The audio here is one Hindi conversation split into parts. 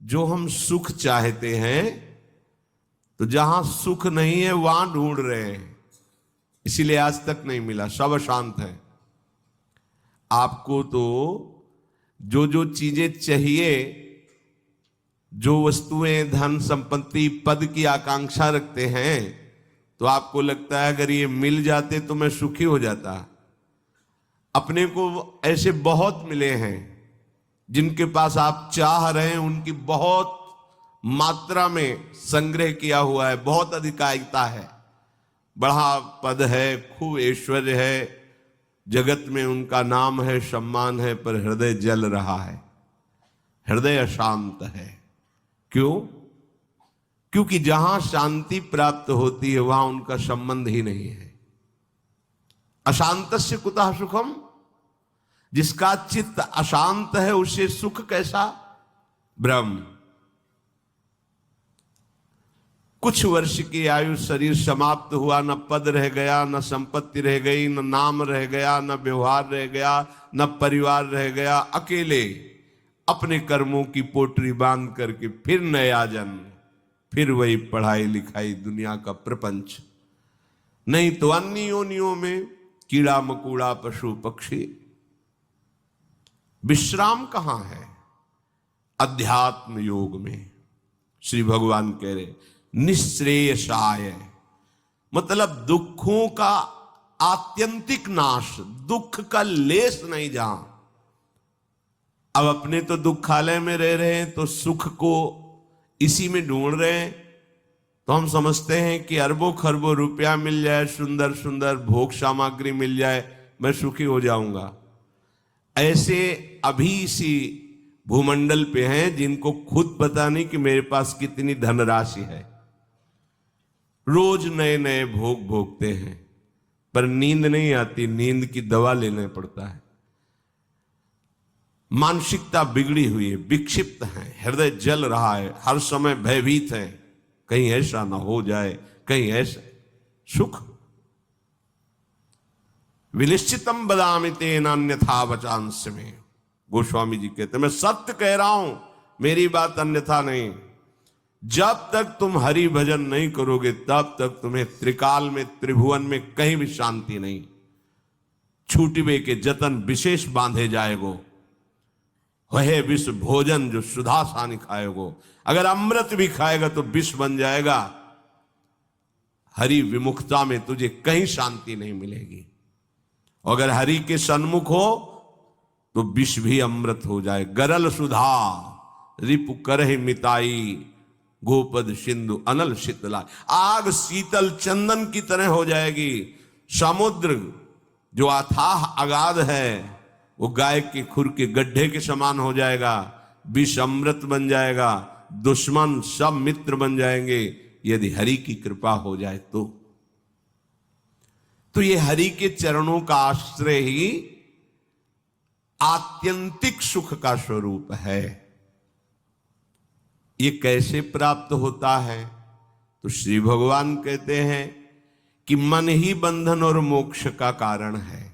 जो हम सुख चाहते हैं तो जहां सुख नहीं है वहां ढूंढ रहे हैं, इसीलिए आज तक नहीं मिला, सब अशांत है। आपको तो जो जो चीजें चाहिए, जो वस्तुएं, धन संपत्ति, पद की आकांक्षा रखते हैं, तो आपको लगता है अगर ये मिल जाते तो मैं सुखी हो जाता। अपने को ऐसे बहुत मिले हैं जिनके पास आप चाह रहे हैं, उनकी बहुत मात्रा में संग्रह किया हुआ है, बहुत अधिकारिता है, बड़ा पद है, खूब ऐश्वर्य है, जगत में उनका नाम है, सम्मान है, पर हृदय जल रहा है, हृदय अशांत है। क्यों? क्योंकि जहां शांति प्राप्त होती है वहां उनका संबंध ही नहीं है। अशांतस्य कुतः सुखम, जिसका चित्त अशांत है उसे सुख कैसा? ब्रह्म। कुछ वर्ष की आयु, शरीर समाप्त हुआ, न पद रह गया, न संपत्ति रह गई, न नाम रह गया, न व्यवहार रह गया, न परिवार रह गया, अकेले अपने कर्मों की पोटरी बांध करके फिर नया जन्म, फिर वही पढ़ाई लिखाई, दुनिया का प्रपंच। नहीं तो अन्य योनियों में कीड़ा मकोड़ा, पशु पक्षी। विश्राम कहां है? अध्यात्म योग में। श्री भगवान कह रहे निश्रेयसाय, मतलब दुखों का आत्यंतिक नाश, दुख का लेस नहीं जहां। अब अपने तो दुखालय में रह रहे हैं तो सुख को इसी में ढूंढ रहे हैं, तो हम समझते हैं कि अरबों खरबों रुपया मिल जाए, सुंदर सुंदर भोग सामग्री मिल जाए, मैं सुखी हो जाऊंगा। ऐसे अभी इसी भूमंडल पे हैं जिनको खुद पता नहीं कि मेरे पास कितनी धनराशि है, रोज नए नए भोग भोगते हैं, पर नींद नहीं आती, नींद की दवा लेना पड़ता है। मानसिकता बिगड़ी हुई है, विक्षिप्त है, हृदय जल रहा है, हर समय भयभीत है, कहीं ऐसा ना हो जाए, कहीं ऐसा। सुख विनिश्चितम बदामि तेन अन्यथा वचांस में, गोस्वामी जी कहते मैं सत्य कह रहा हूं, मेरी बात अन्यथा नहीं। जब तक तुम हरि भजन नहीं करोगे तब तक तुम्हें त्रिकाल में, त्रिभुवन में कहीं भी शांति नहीं। छूटिबे के जतन विशेष बांधे जाएगो, वह विष भोजन जो सुधा सानी खाएगो। अगर अमृत भी खाएगा तो विष बन जाएगा। हरि विमुखता में तुझे कहीं शांति नहीं मिलेगी। अगर हरि के सन्मुख हो तो विष भी अमृत हो जाए। गरल सुधा रिपु करहि मिताई, गोपद सिंधु अनल शीतला। आग शीतल चंदन की तरह हो जाएगी। समुद्र जो अथाह अगाध है वो गाय के खुर के गड्ढे के समान हो जाएगा। विष अमृत बन जाएगा, दुश्मन सब मित्र बन जाएंगे यदि हरि की कृपा हो जाए तो ये हरि के चरणों का आश्रय ही आत्यंतिक सुख का स्वरूप है। ये कैसे प्राप्त होता है? तो श्री भगवान कहते हैं कि मन ही बंधन और मोक्ष का कारण है।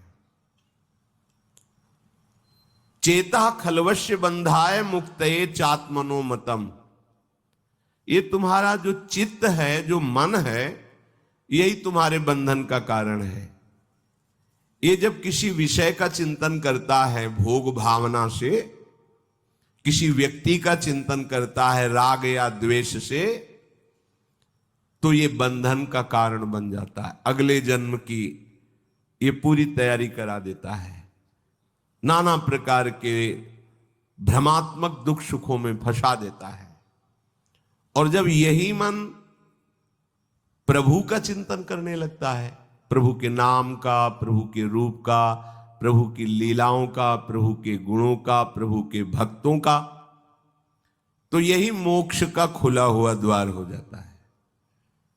चेता खलवश्य बंधाय मुक्तये चात्मनोमतम। ये तुम्हारा जो चित्त है, जो मन है, यही तुम्हारे बंधन का कारण है। ये जब किसी विषय का चिंतन करता है भोग भावना से, किसी व्यक्ति का चिंतन करता है राग या द्वेष से, तो ये बंधन का कारण बन जाता है। अगले जन्म की ये पूरी तैयारी करा देता है। नाना प्रकार के भ्रमात्मक दुख सुखों में फंसा देता है। और जब यही मन प्रभु का चिंतन करने लगता है, प्रभु के नाम का, प्रभु के रूप का, प्रभु की लीलाओं का, प्रभु के गुणों का, प्रभु के भक्तों का, तो यही मोक्ष का खुला हुआ द्वार हो जाता है।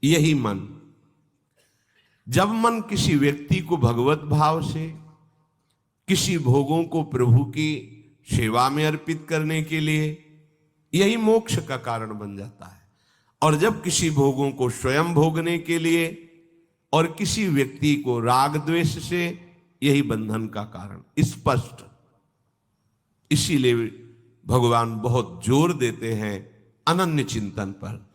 यही मन, जब मन किसी व्यक्ति को भगवत भाव से, किसी भोगों को प्रभु की सेवा में अर्पित करने के लिए, यही मोक्ष का कारण बन जाता है। और जब किसी भोगों को स्वयं भोगने के लिए और किसी व्यक्ति को राग द्वेष से, यही बंधन का कारण स्पष्ट। इसीलिए भगवान बहुत जोर देते हैं अनन्य चिंतन पर।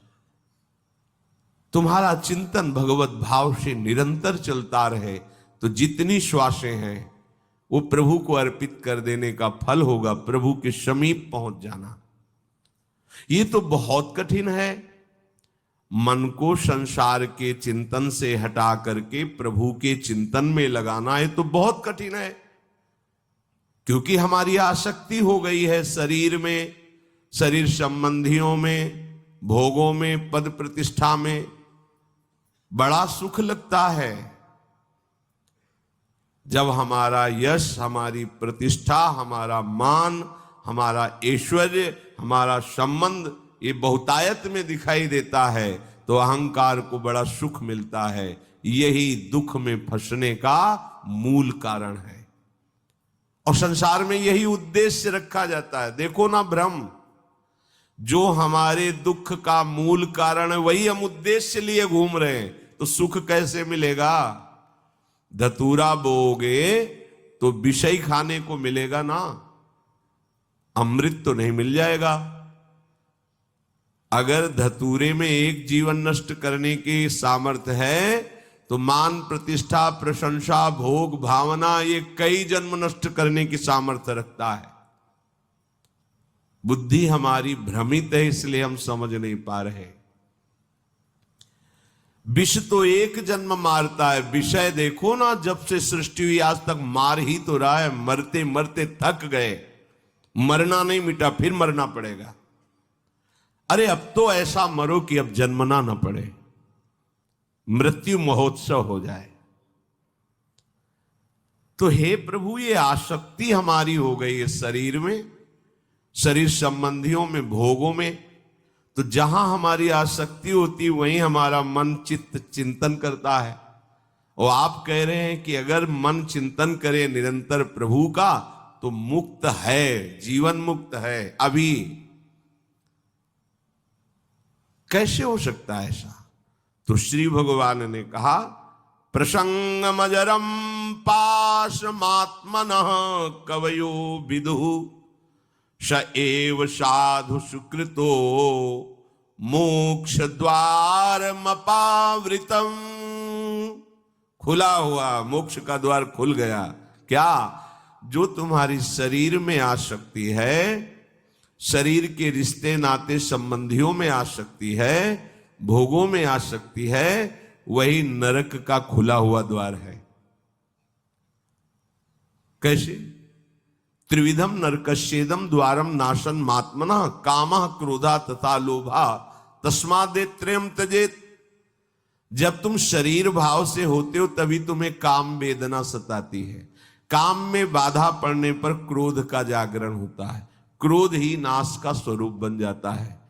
तुम्हारा चिंतन भगवत भाव से निरंतर चलता रहे तो जितनी श्वासें हैं वो प्रभु को अर्पित कर देने का फल होगा, प्रभु के समीप पहुंच जाना। ये तो बहुत कठिन है। मन को संसार के चिंतन से हटा करके प्रभु के चिंतन में लगाना, ये तो बहुत कठिन है, क्योंकि हमारी आसक्ति हो गई है शरीर में, शरीर संबंधियों में, भोगों में, पद प्रतिष्ठा में। बड़ा सुख लगता है जब हमारा यश, हमारी प्रतिष्ठा, हमारा मान, हमारा ऐश्वर्य, हमारा संबंध ये बहुतायत में दिखाई देता है तो अहंकार को बड़ा सुख मिलता है। यही दुख में फंसने का मूल कारण है और संसार में यही उद्देश्य रखा जाता है। देखो ना भ्रम, जो हमारे दुख का मूल कारण है वही हम उद्देश्य लिए घूम रहे हैं, तो सुख कैसे मिलेगा? धतूरा बोओगे तो विषय खाने को मिलेगा ना, अमृत तो नहीं मिल जाएगा। अगर धतूरे में एक जीवन नष्ट करने की सामर्थ्य है तो मान, प्रतिष्ठा, प्रशंसा, भोग, भावना ये कई जन्म नष्ट करने की सामर्थ्य रखता है। बुद्धि हमारी भ्रमित है, इसलिए हम समझ नहीं पा रहे। विष तो एक जन्म मारता है, विषय देखो ना, जब से सृष्टि हुई आज तक मार ही तो रहा है। मरते मरते थक गए, मरना नहीं मिटा, फिर मरना पड़ेगा। अरे अब तो ऐसा मरो कि अब जन्मना ना पड़े, मृत्यु महोत्सव हो जाए। तो हे प्रभु, ये आसक्ति हमारी हो गई है शरीर में, शरीर संबंधियों में, भोगों में। तो जहां हमारी आसक्ति होती वहीं हमारा मन चित्त चिंतन करता है। और आप कह रहे हैं कि अगर मन चिंतन करे निरंतर प्रभु का तो मुक्त है, जीवन मुक्त है। अभी कैसे हो सकता है ऐसा? तो श्री भगवान ने कहा, प्रसंगमजरम पाशमात्मनः कवयो विदुः स एव साधु सुकृतो मोक्ष द्वारमपावृतम्। खुला हुआ मोक्ष का द्वार खुल गया। क्या? जो तुम्हारी शरीर में आसक्ति है, शरीर के रिश्ते नाते संबंधियों में आसक्ति है, भोगों में आसक्ति है, वही नरक का खुला हुआ द्वार है। कैसे? त्रिविधम नरकस्येदम द्वारम नाशन मात्मनः कामः क्रोधा तथा लोभा तस्मादे त्रयम त्यजेत। जब तुम शरीर भाव से होते हो तभी तुम्हें काम वेदना सताती है। काम में बाधा पड़ने पर क्रोध का जागरण होता है, क्रोध ही नाश का स्वरूप बन जाता है।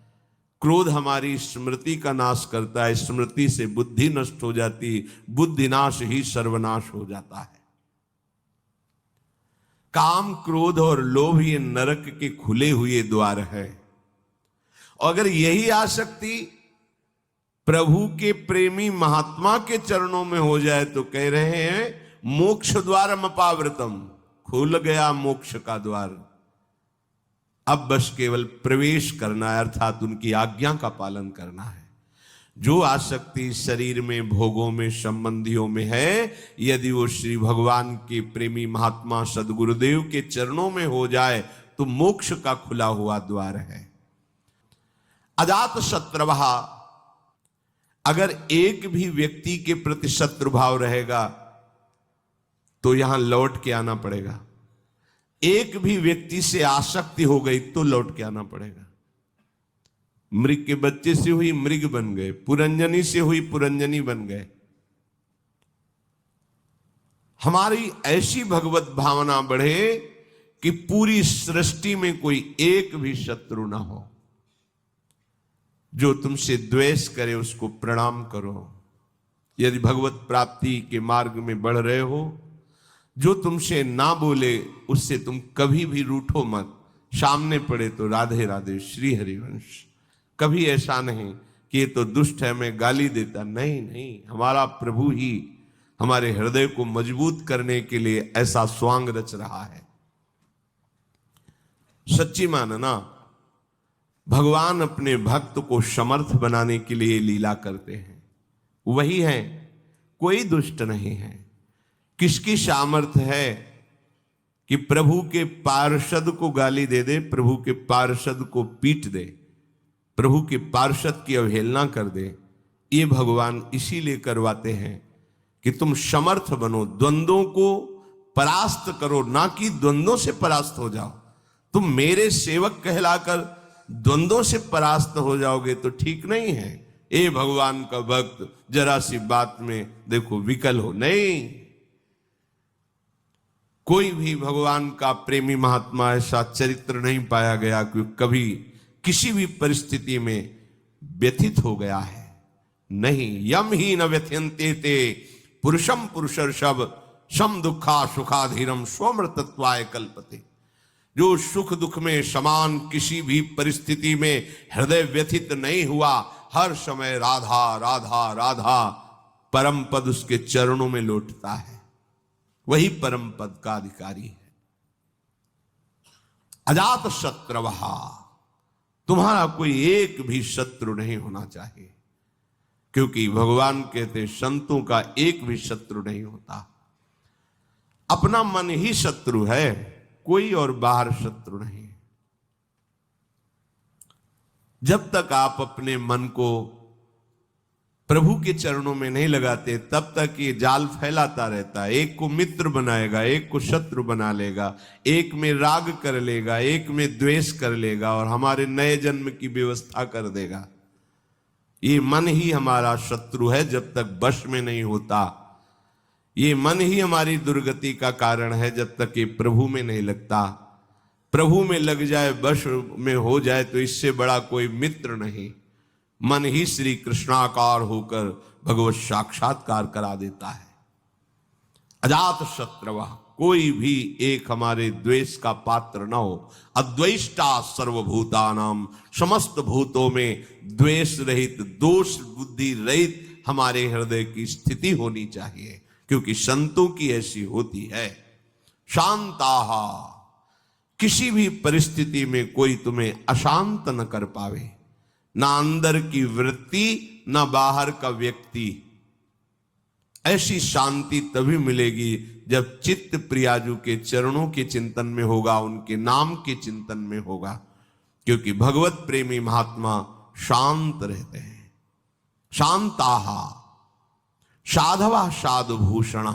क्रोध हमारी स्मृति का नाश करता है, स्मृति से बुद्धि नष्ट हो जाती, बुद्धि नाश ही सर्वनाश हो जाता है। काम, क्रोध और लोभ ये नरक के खुले हुए द्वार है। अगर यही आसक्ति प्रभु के प्रेमी महात्मा के चरणों में हो जाए तो कह रहे हैं मोक्ष द्वारम अपावृतम, खुल गया मोक्ष का द्वार। अब बस केवल प्रवेश करना है, अर्थात उनकी आज्ञा का पालन करना है। जो आसक्ति शरीर में, भोगों में, संबंधियों में है, यदि वो श्री भगवान के प्रेमी महात्मा सदगुरुदेव के चरणों में हो जाए तो मोक्ष का खुला हुआ द्वार है। अजात शत्रुभा, अगर एक भी व्यक्ति के प्रति शत्रु भाव रहेगा तो यहां लौट के आना पड़ेगा। एक भी व्यक्ति से आसक्ति हो गई तो लौट के आना पड़ेगा। मृग के बच्चे से हुई मृग बन गए, पुरंजनी से हुई पुरंजनी बन गए। हमारी ऐसी भगवत भावना बढ़े कि पूरी सृष्टि में कोई एक भी शत्रु ना हो। जो तुमसे द्वेष करे उसको प्रणाम करो। यदि भगवत प्राप्ति के मार्ग में बढ़ रहे हो, जो तुमसे ना बोले उससे तुम कभी भी रूठो मत। सामने पड़े तो राधे राधे श्री हरिवंश। कभी ऐसा नहीं कि ये तो दुष्ट है मैं गाली देता, नहीं नहीं, हमारा प्रभु ही हमारे हृदय को मजबूत करने के लिए ऐसा स्वांग रच रहा है। सच्ची मानना, भगवान अपने भक्त को समर्थ बनाने के लिए लीला करते हैं। वही है, कोई दुष्ट नहीं है। किसकी सामर्थ्य है कि प्रभु के पार्षद को गाली दे दे, प्रभु के पार्षद को पीट दे, प्रभु के पार्षद की अवहेलना कर दे? ये भगवान इसीलिए करवाते हैं कि तुम समर्थ बनो, द्वंद्वों को परास्त करो, ना कि द्वंद्वों से परास्त हो जाओ। तुम मेरे सेवक कहलाकर द्वंद्वों से परास्त हो जाओगे तो ठीक नहीं है। ए भगवान का भक्त, जरा सी बात में देखो विकल हो नहीं। कोई भी भगवान का प्रेमी महात्मा ऐसा चरित्र नहीं पाया गया कि कभी किसी भी परिस्थिति में व्यथित हो गया है। नहीं, यम ही न व्यथ्यन्ते ते पुरुषम पुरुषर्षभ सम दुखा सुखाधीरम स्वमृतत्वाय कल्पते। जो सुख दुख में समान किसी भी परिस्थिति में हृदय व्यथित नहीं हुआ, हर समय राधा राधा राधा परम पद उसके चरणों में लौटता है, वही परम पद का अधिकारी है। अजात शत्रवहा, तुम्हारा कोई एक भी शत्रु नहीं होना चाहिए, क्योंकि भगवान कहते संतों का एक भी शत्रु नहीं होता। अपना मन ही शत्रु है, कोई और बाहर शत्रु नहीं। जब तक आप अपने मन को प्रभु के चरणों में नहीं लगाते, तब तक ये जाल फैलाता रहता है। एक को मित्र बनाएगा, एक को शत्रु बना लेगा, एक में राग कर लेगा, एक में द्वेष कर लेगा और हमारे नए जन्म की व्यवस्था कर देगा। ये मन ही हमारा शत्रु है जब तक वश में नहीं होता। ये मन ही हमारी दुर्गति का कारण है जब तक ये प्रभु में नहीं लगता। प्रभु में लग जाए, वश में हो जाए तो इससे बड़ा कोई मित्र नहीं। मन ही श्री कृष्णाकार होकर भगवत साक्षात्कार करा देता है। अजात शत्रवः, कोई भी एक हमारे द्वेष का पात्र न हो। अद्वेष्टा सर्वभूतानाम, समस्त भूतों में द्वेष रहित, दोष बुद्धि रहित हमारे हृदय की स्थिति होनी चाहिए, क्योंकि संतों की ऐसी होती है। शांताहा, किसी भी परिस्थिति में कोई तुम्हें अशांत न कर पावे, ना अंदर की वृत्ति ना बाहर का व्यक्ति। ऐसी शांति तभी मिलेगी जब चित्त प्रियाजू के चरणों के चिंतन में होगा, उनके नाम के चिंतन में होगा, क्योंकि भगवत प्रेमी महात्मा शांत रहते हैं। शांताहा साधवा साधुभूषण,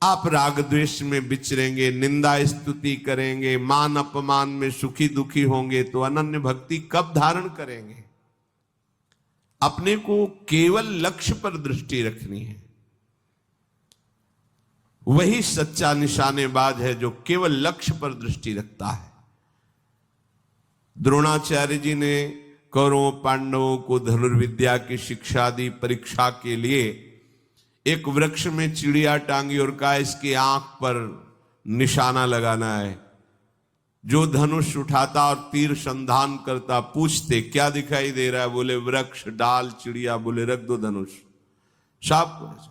आप राग द्वेष में विचरेंगे, निंदा स्तुति करेंगे, मान अपमान में सुखी दुखी होंगे तो अनन्य भक्ति कब धारण करेंगे? अपने को केवल लक्ष्य पर दृष्टि रखनी है। वही सच्चा निशानेबाज है जो केवल लक्ष्य पर दृष्टि रखता है। द्रोणाचार्य जी ने कौरवों पांडवों को धनुर्विद्या की शिक्षा दी। परीक्षा के लिए एक वृक्ष में चिड़िया टांगी और कहा इसकी आंख पर निशाना लगाना है। जो धनुष उठाता और तीर संधान करता, पूछते क्या दिखाई दे रहा है? बोले वृक्ष, डाल, चिड़िया। बोले रख दो धनुष। साफ।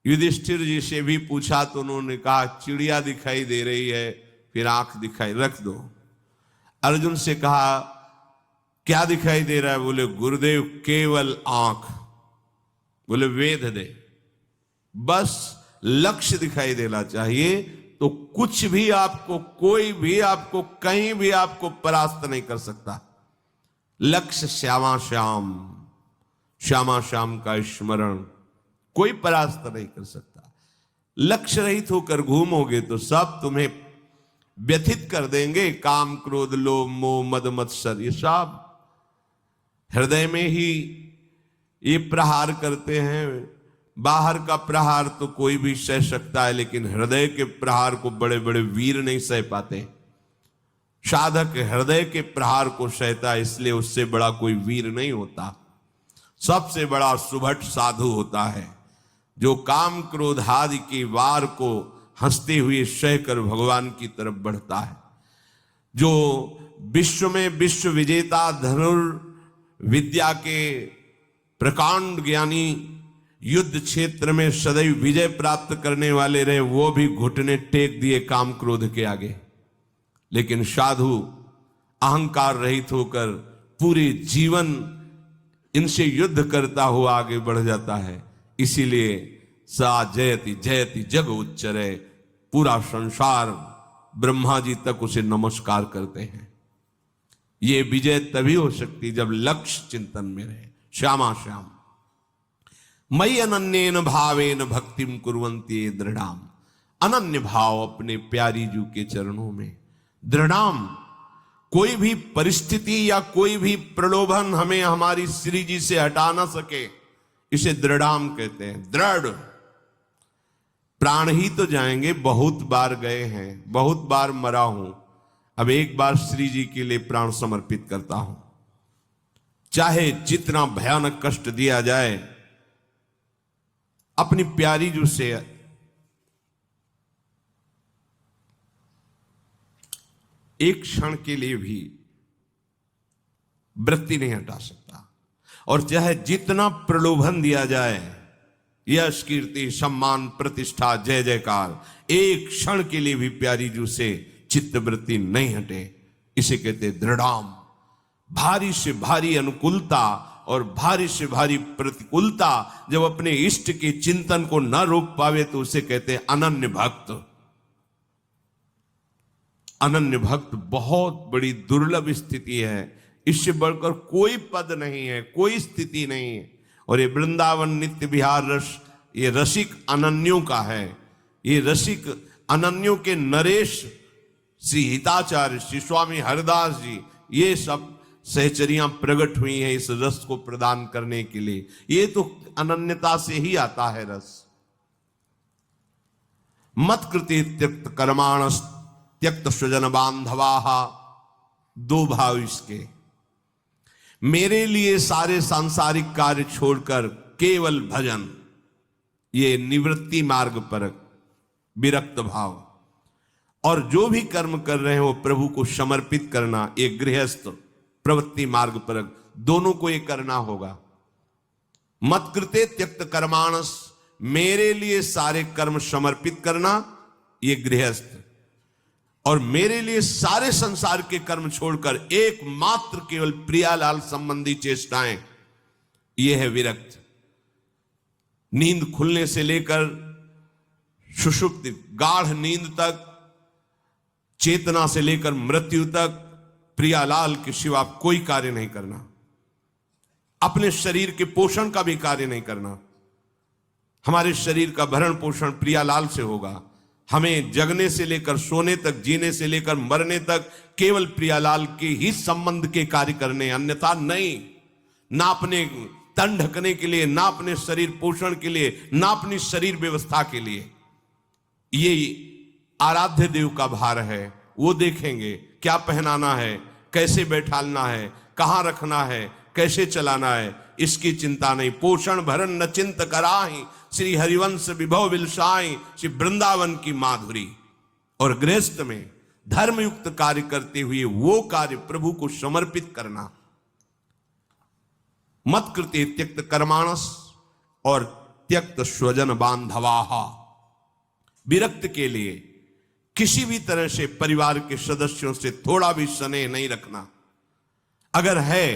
युधिष्ठिर जी से भी पूछा तो उन्होंने कहा चिड़िया दिखाई दे रही है, फिर आंख दिखाई, रख दो। अर्जुन से कहा क्या दिखाई दे रहा है? बोले गुरुदेव केवल आंख। बोले वेद दे। बस लक्ष्य दिखाई देना चाहिए, तो कुछ भी आपको, कोई भी आपको, कहीं भी आपको परास्त नहीं कर सकता। लक्ष्य श्यामा श्याम, श्यामा श्याम का स्मरण कोई परास्त नहीं कर सकता। लक्ष्य रहित होकर घूमोगे तो सब तुम्हें व्यथित कर देंगे। काम क्रोध लोभ मोह मद मत्सर, ये सब हृदय में ही ये प्रहार करते हैं। बाहर का प्रहार तो कोई भी सह सकता है, लेकिन हृदय के प्रहार को बड़े बड़े वीर नहीं सह पाते। साधक हृदय के प्रहार को सहता है, इसलिए उससे बड़ा कोई वीर नहीं होता। सबसे बड़ा सुभट साधु होता है जो काम क्रोध आदि की वार को हंसते हुए सहकर भगवान की तरफ बढ़ता है। जो विश्व में विश्व विजेता धनुर्विद्या के प्रकांड ज्ञानी, युद्ध क्षेत्र में सदैव विजय प्राप्त करने वाले रहे, वो भी घुटने टेक दिए काम क्रोध के आगे। लेकिन साधु अहंकार रहित होकर पूरे जीवन इनसे युद्ध करता हुआ आगे बढ़ जाता है। इसीलिए सा जयति जयति जग उच्चरे, पूरा संसार ब्रह्मा जी तक उसे नमस्कार करते हैं। ये विजय तभी हो सकती जब लक्ष्य चिंतन में रहे। श्यामा श्याम मयि अनन्येन भावेन भक्तिम कुर्वन्ति ये दृढ़ाम, अनन्य भाव अपने प्यारी जू के चरणों में। दृढ़ाम, कोई भी परिस्थिति या कोई भी प्रलोभन हमें हमारी श्री जी से हटा ना सके, इसे दृढ़ाम कहते हैं। दृढ़, प्राण ही तो जाएंगे, बहुत बार गए हैं, बहुत बार मरा हूं, अब एक बार श्री जी के लिए प्राण समर्पित करता हूं। चाहे जितना भयानक कष्ट दिया जाए, अपनी प्यारी जू से एक क्षण के लिए भी वृत्ति नहीं हटा सकता। और चाहे जितना प्रलोभन दिया जाए, यश कीर्ति सम्मान प्रतिष्ठा जय जयकार, एक क्षण के लिए भी प्यारी जू से चित्तवृत्ति नहीं हटे, इसे कहते दृढ़ाम। भारी से भारी अनुकूलता और भारी से भारी प्रतिकूलता जब अपने इष्ट के चिंतन को न रोक पावे तो उसे कहते अनन्य भक्त। अनन्य भक्त बहुत बड़ी दुर्लभ स्थिति है, इससे बढ़कर कोई पद नहीं है, कोई स्थिति नहीं है। और ये वृंदावन नित्य विहार रस, ये रसिक अनन्यों का है। ये रसिक अनन्यों के नरेश श्री हिताचार्य, श्री स्वामी हरिदास जी, ये सब सहचरियां प्रकट हुई हैं इस रस को प्रदान करने के लिए। ये तो अनन्यता से ही आता है रस। मत कृति त्यक्त कर्माण त्यक्त स्वजन बांधवाहा, दो भाव इसके। मेरे लिए सारे सांसारिक कार्य छोड़कर केवल भजन, ये निवृत्ति मार्ग पर विरक्त भाव। और जो भी कर्म कर रहे हैं वो प्रभु को समर्पित करना, ये गृहस्थ प्रवृत्ति मार्ग पर, दोनों को ये करना होगा। मत कृते त्यक्त कर्माणस, मेरे लिए सारे कर्म समर्पित करना, ये गृहस्थ। और मेरे लिए सारे संसार के कर्म छोड़कर एकमात्र केवल प्रियालाल संबंधी चेष्टाएं, ये है विरक्त। नींद खुलने से लेकर सुषुप्ति गाढ़ नींद तक, चेतना से लेकर मृत्यु तक प्रियालाल के सिवा कोई कार्य नहीं करना। अपने शरीर के पोषण का भी कार्य नहीं करना। हमारे शरीर का भरण पोषण प्रियालाल से होगा। हमें जगने से लेकर सोने तक, जीने से लेकर मरने तक केवल प्रियालाल के ही संबंध के कार्य करने, अन्यथा नहीं। ना अपने तन ढकने के लिए, ना अपने शरीर पोषण के लिए, ना अपनी शरीर व्यवस्था के लिए। ये आराध्य देव का भार है, वो देखेंगे क्या पहनाना है, कैसे बैठालना है, कहां रखना है, कैसे चलाना है, इसकी चिंता नहीं। पोषण भरण न चिंत कराही, श्री हरिवंश विभव विलसाई, श्री वृंदावन की माधुरी। और गृहस्थ में धर्मयुक्त कार्य करते हुए वो कार्य प्रभु को समर्पित करना। मत कृते त्यक्त कर्माणस और त्यक्त स्वजन बांधवाहा, विरक्त के लिए किसी भी तरह से परिवार के सदस्यों से थोड़ा भी स्नेह नहीं रखना। अगर है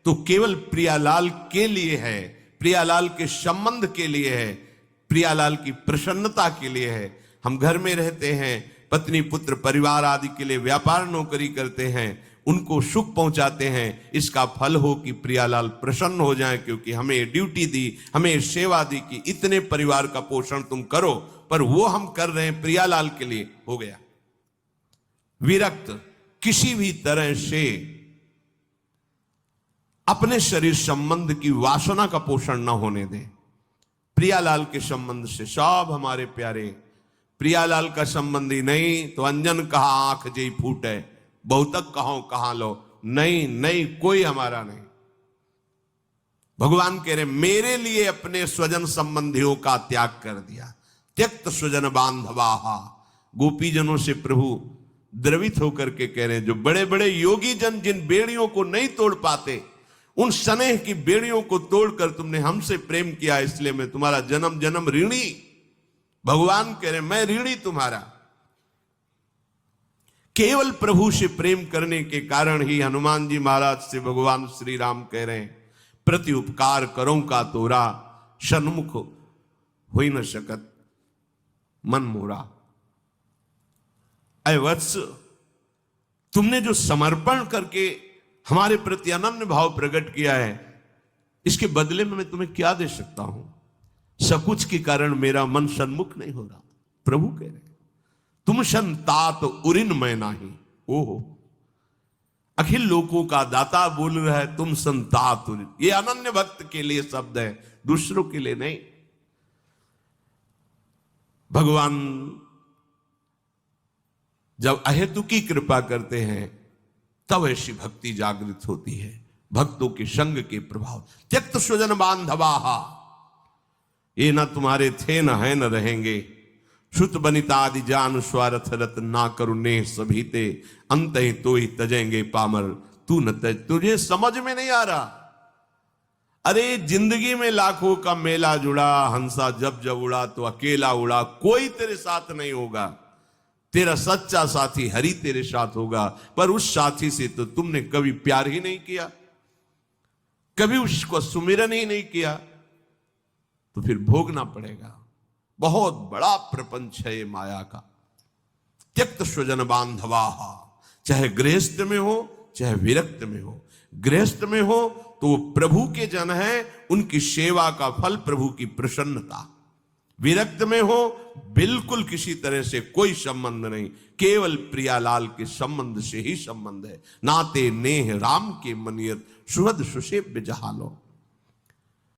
तो केवल प्रियालाल के लिए है, प्रियालाल के संबंध के लिए है, प्रियालाल की प्रसन्नता के लिए है। हम घर में रहते हैं, पत्नी पुत्र परिवार आदि के लिए व्यापार नौकरी करते हैं, उनको सुख पहुंचाते हैं। इसका फल हो कि प्रियालाल प्रसन्न हो जाएं, क्योंकि हमें ड्यूटी दी, हमें सेवा दी कि इतने परिवार का पोषण तुम करो, पर वो हम कर रहे हैं प्रियालाल के लिए, हो गया। विरक्त किसी भी तरह से अपने शरीर संबंध की वासना का पोषण न होने दें। प्रियालाल के संबंध से सब हमारे प्यारे, प्रियालाल का संबंधी नहीं तो अंजन कहा आंख जई फूटे, बहुतक कहो कहां लो, नहीं नहीं कोई हमारा नहीं। भगवान कह रहे मेरे लिए अपने स्वजन संबंधियों का त्याग कर दिया। त्यक्त स्वजन बांधवाहा, गोपीजनों से प्रभु द्रवित होकर के कह रहे हैं, जो बड़े बड़े योगी जन जिन बेड़ियों को नहीं तोड़ पाते, उन स्नेह की बेड़ियों को तोड़कर तुमने हमसे प्रेम किया, इसलिए मैं तुम्हारा जन्म जन्म ऋणी। भगवान कह रहे मैं ऋणी तुम्हारा। केवल प्रभु से प्रेम करने के कारण ही हनुमान जी महाराज से भगवान श्री राम कह रहे हैं, प्रति उपकार करो का तोरा, सन्मुख हो न सकत मन मोरा। अय वत्स, तुमने जो समर्पण करके हमारे प्रति अनन्य भाव प्रकट किया है, इसके बदले में मैं तुम्हें क्या दे सकता हूं? सकुच के कारण मेरा मन सन्मुख नहीं हो रहा। प्रभु कह रहे, तुम संतात उरिन मैं नाही। ओहो, अखिल लोकों का दाता बोल रहा है, तुम संतात उरिन। ये अनन्य भक्त के लिए शब्द है, दूसरों के लिए नहीं। भगवान जब अहेतुकी कृपा करते हैं तब ऐसी भक्ति जागृत होती है, भक्तों के संग के प्रभाव। त्यक्त स्वजन बांधवाहा, ये ना तुम्हारे थे न है न रहेंगे। श्रुत बनिता आदि जान स्वार्थ रत ना करुणे सभीते, अंत ही तो ही तजेंगे पामर तू न तज। तुझे समझ में नहीं आ रहा? अरे जिंदगी में लाखों का मेला जुड़ा, हंसा जब जब उड़ा तो अकेला उड़ा, कोई तेरे साथ नहीं होगा। तेरा सच्चा साथी हरि तेरे साथ होगा, पर उस साथी से तो तुमने कभी प्यार ही नहीं किया, कभी उसको सुमिरन ही नहीं किया, तो फिर भोगना पड़ेगा। बहुत बड़ा प्रपंच है ये माया का। त्यक्त स्वजन बांधवाहा, चाहे गृहस्थ में हो चाहे विरक्त में हो। गृहस्थ में हो तो वो प्रभु के जन है, उनकी सेवा का फल प्रभु की प्रसन्नता। विरक्त में हो बिल्कुल किसी तरह से कोई संबंध नहीं, केवल प्रियालाल के संबंध से ही संबंध है। नाते नेह राम के मनियत, सुहद सुसेव्य जहालो।